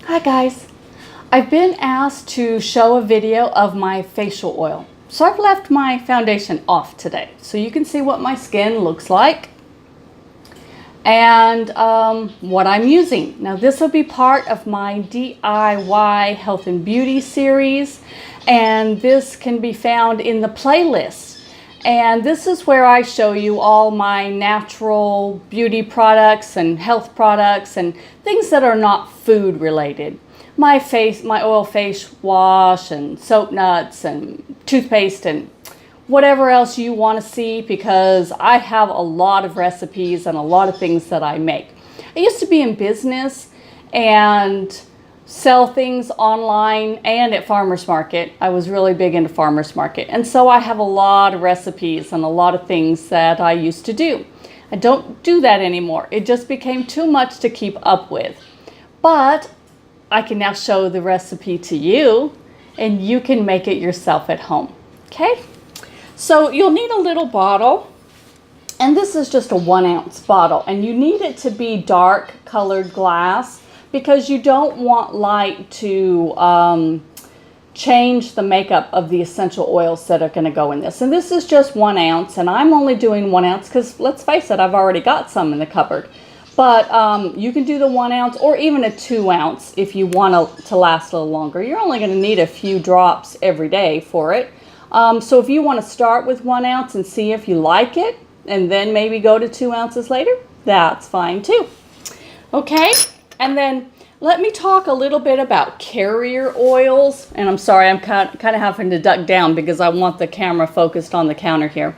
Hi guys, I've been asked to show a video of my facial oil. So I've left my foundation off today so you can see what my skin looks like and what I'm using. Now this will be part of my DIY health and beauty series, and this can be found in the playlist. And this is where I show you all my natural beauty products and health products and things that are not food related. My oil face wash and soap nuts and toothpaste and whatever else you want to see, because I have a lot of recipes and a lot of things that I make. I used to be in business and sell things online and at farmers market. I was really big into farmers market, and so I have a lot of recipes and a lot of things that I used to do. I don't do that anymore. It just became too much to keep up with. But I can now show the recipe to you and you can make it yourself at home. Okay? So you'll need a little bottle, and this is just a 1 ounce bottle, and you need it to be dark colored glass because you don't want light to change the makeup of the essential oils that are going to go in this. And this is just 1 ounce, and I'm only doing 1 ounce because, let's face it, I've already got some in the cupboard. But you can do the 1 ounce or even a 2 ounce if you want to last a little longer. You're only going to need a few drops every day for it. So if you want to start with 1 ounce and see if you like it, and then maybe go to 2 ounces later, that's fine too. Okay? And then let me talk a little bit about carrier oils. And I'm sorry, I'm kind of having to duck down because I want the camera focused on the counter here.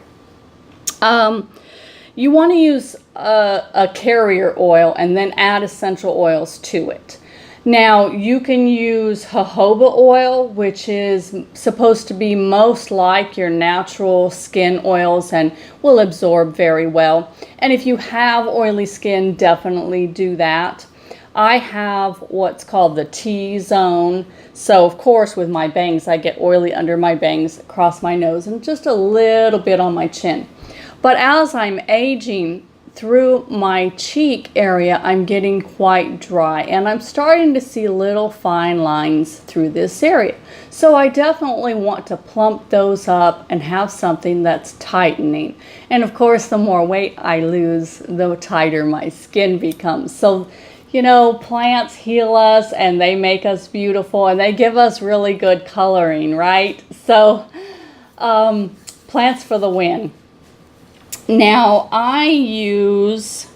You want to use a carrier oil and then add essential oils to it. Now, you can use jojoba oil, which is supposed to be most like your natural skin oils and will absorb very well. And if you have oily skin, definitely do that. I have what's called the T-zone. So, of course, with my bangs, I get oily under my bangs, across my nose, and just a little bit on my chin. But as I'm aging through my cheek area, I'm getting quite dry, and I'm starting to see little fine lines through this area. So I definitely want to plump those up and have something that's tightening. And of course, the more weight I lose, the tighter my skin becomes. So, you know, plants heal us and they make us beautiful and they give us really good coloring, right? So, plants for the win. Now, I use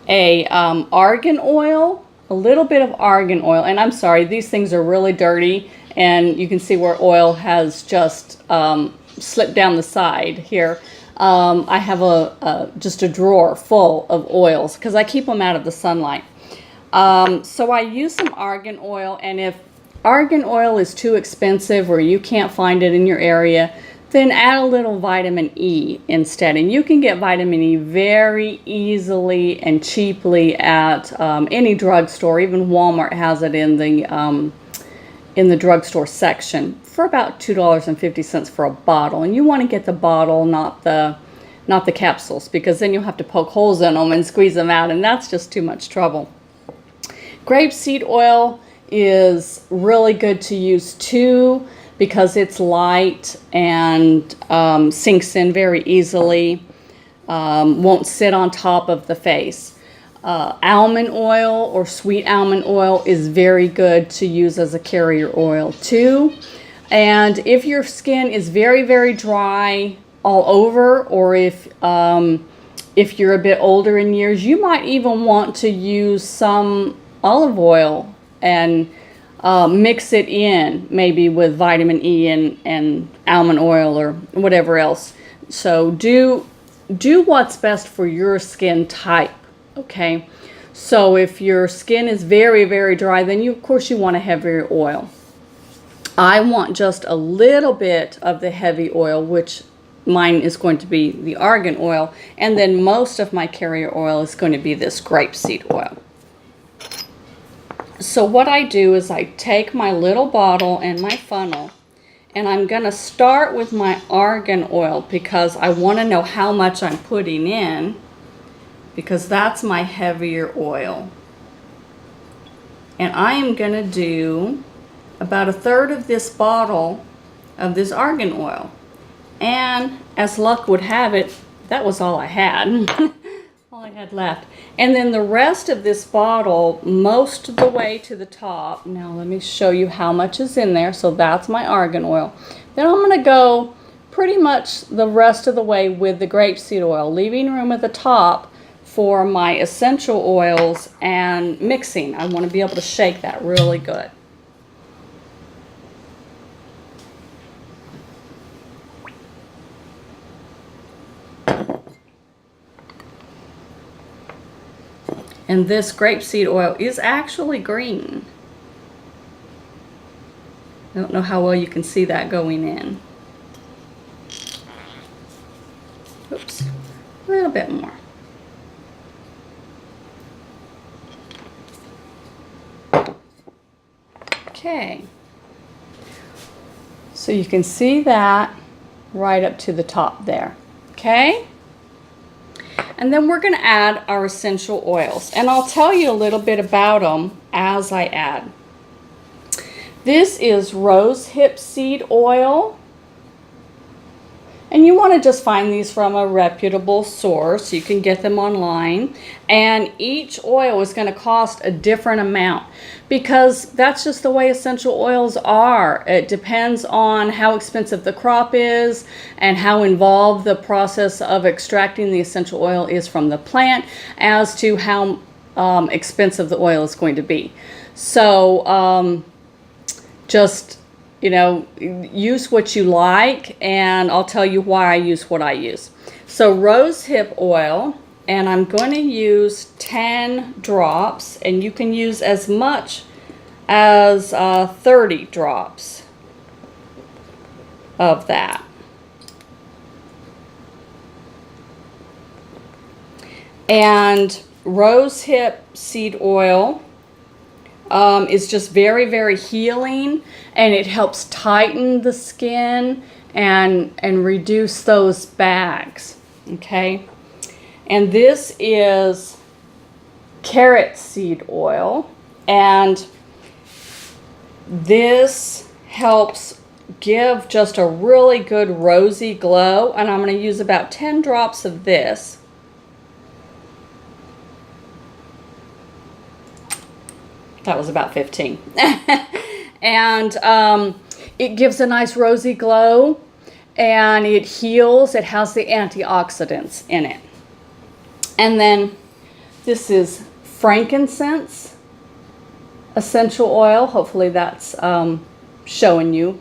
a argan oil, a little bit of argan oil, and I'm sorry, these things are really dirty, and you can see where oil has just slipped down the side here. I have just a drawer full of oils because I keep them out of the sunlight. So I use some argan oil, and if argan oil is too expensive or you can't find it in your area, then add a little vitamin E instead. And you can get vitamin E very easily and cheaply at any drugstore. Even Walmart has it in the drugstore section for about $2.50 for a bottle. And you want to get the bottle, not the capsules, because then you'll have to poke holes in them and squeeze them out, and that's just too much trouble. Grapeseed oil is really good to use too, because it's light and sinks in very easily, won't sit on top of the face. Almond oil or sweet almond oil is very good to use as a carrier oil too. And if your skin is very, very dry all over, or if you're a bit older in years, you might even want to use some olive oil and mix it in, maybe with vitamin E and almond oil or whatever else. So do what's best for your skin type, okay? So if your skin is very, very dry, then of course you want a heavier oil. I want just a little bit of the heavy oil, which mine is going to be the argan oil, and then most of my carrier oil is going to be this grapeseed oil. So what I do is I take my little bottle and my funnel, and I'm going to start with my argan oil because I want to know how much I'm putting in, because that's my heavier oil. And I am going to do about 1/3 of this bottle of this argan oil. And as luck would have it, that was all I had. All I had left. And then the rest of this bottle, most of the way to the top. Now let me show you how much is in there. So that's my argan oil. Then I'm going to go pretty much the rest of the way with the grapeseed oil, leaving room at the top for my essential oils and mixing. I want to be able to shake that really good. And this grapeseed oil is actually green. I don't know how well you can see that going in. Oops, a little bit more. Okay. So you can see that right up to the top there. Okay? And then we're going to add our essential oils. And I'll tell you a little bit about them as I add. This is rose hip seed oil. And you want to just find these from a reputable source. You can get them online. And each oil is going to cost a different amount because that's just the way essential oils are. It depends on how expensive the crop is and how involved the process of extracting the essential oil is from the plant as to how expensive the oil is going to be. So just, you know, use what you like, and I'll tell you why I use what I use. So rose hip oil, and I'm going to use 10 drops, and you can use as much as 30 drops of that. And rose hip seed oil is just very, very healing, and it helps tighten the skin and reduce those bags. Okay, and this is carrot seed oil, and this helps give just a really good rosy glow, and I'm going to use about 10 drops of this. That was about 15. And it gives a nice rosy glow, and it heals. It has the antioxidants in it. And then this is frankincense essential oil. Hopefully that's showing you,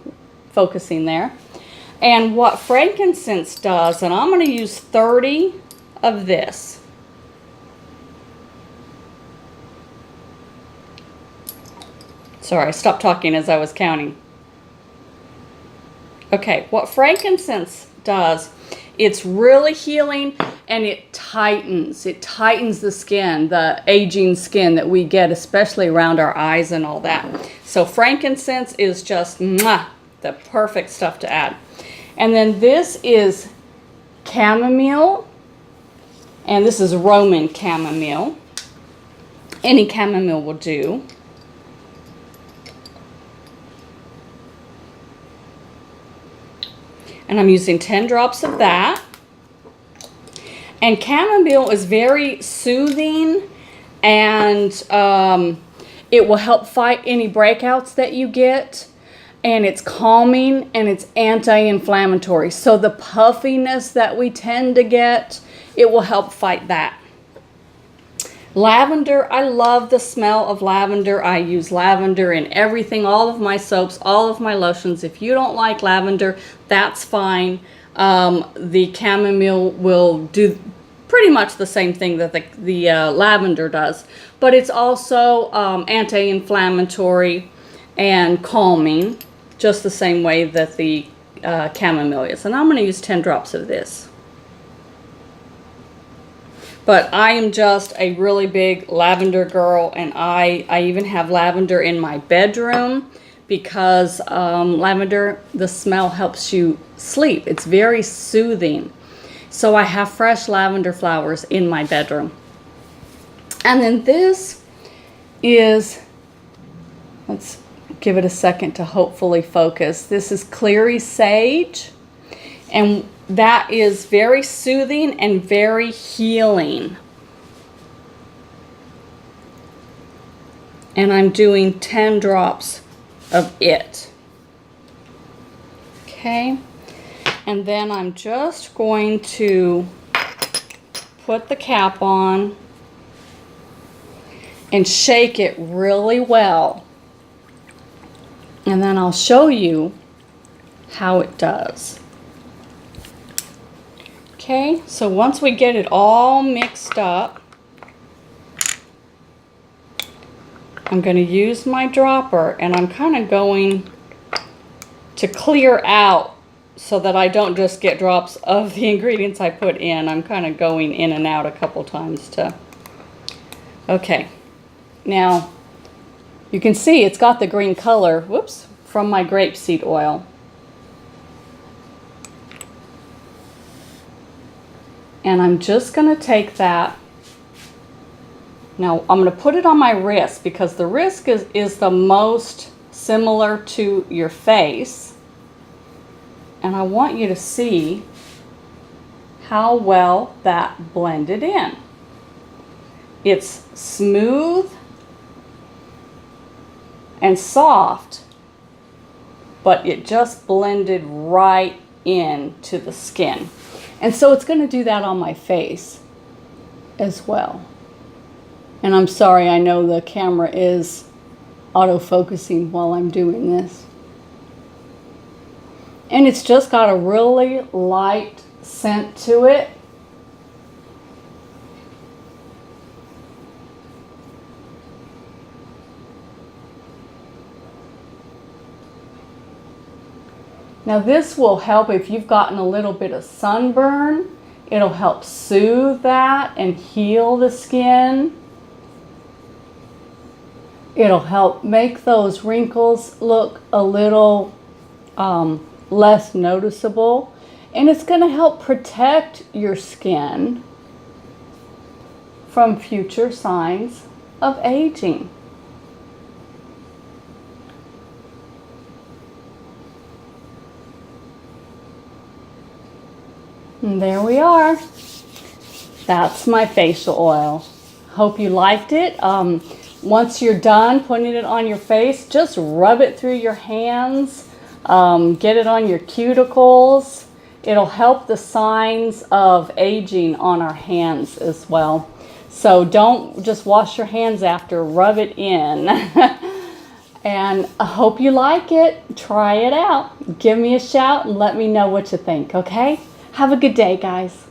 focusing there. And what frankincense does, and I'm going to use 30 of this. Sorry, I stopped talking as I was counting. Okay, what frankincense does, it's really healing, and it tightens. It tightens the skin, the aging skin that we get, especially around our eyes and all that. So frankincense is just mwah, the perfect stuff to add. And then this is chamomile, and this is Roman chamomile. Any chamomile will do. And I'm using 10 drops of that. And chamomile is very soothing, and it will help fight any breakouts that you get. And it's calming, and it's anti-inflammatory. So the puffiness that we tend to get, it will help fight that. Lavender, I love the smell of lavender. I use lavender in everything, all of my soaps, all of my lotions. If you don't like lavender, that's fine. The chamomile will do pretty much the same thing that the lavender does, but it's also anti-inflammatory and calming, just the same way that the chamomile is. And I'm going to use 10 drops of this. But I am just a really big lavender girl, and I even have lavender in my bedroom because lavender, the smell helps you sleep. It's very soothing. So I have fresh lavender flowers in my bedroom. And then this is Let's give it a second to hopefully focus. This is Clary Sage, and that is very soothing and very healing. And I'm doing 10 drops of it. Okay, and then I'm just going to put the cap on and shake it really well. And then I'll show you how it does. Okay, so once we get it all mixed up, I'm going to use my dropper, and I'm kind of going to clear out so that I don't just get drops of the ingredients I put in. I'm kind of going in and out a couple times to... Okay, now you can see it's got the green color, whoops, from my grapeseed oil. And I'm just going to take that. Now I'm going to put it on my wrist because the wrist is the most similar to your face. And I want you to see how well that blended in. It's smooth and soft, but it just blended right into the skin. And so it's going to do that on my face as well. And I'm sorry, I know the camera is auto-focusing while I'm doing this. And it's just got a really light scent to it. Now this will help if you've gotten a little bit of sunburn. It'll help soothe that and heal the skin. It'll help make those wrinkles look a little less noticeable. And it's going to help protect your skin from future signs of aging. And there we are. That's my facial oil. Hope you liked it. Once you're done putting it on your face, just rub it through your hands. Get it on your cuticles. It'll help the signs of aging on our hands as well. So don't just wash your hands after, rub it in. And I hope you like it. Try it out. Give me a shout and let me know what you think, okay? Have a good day, guys.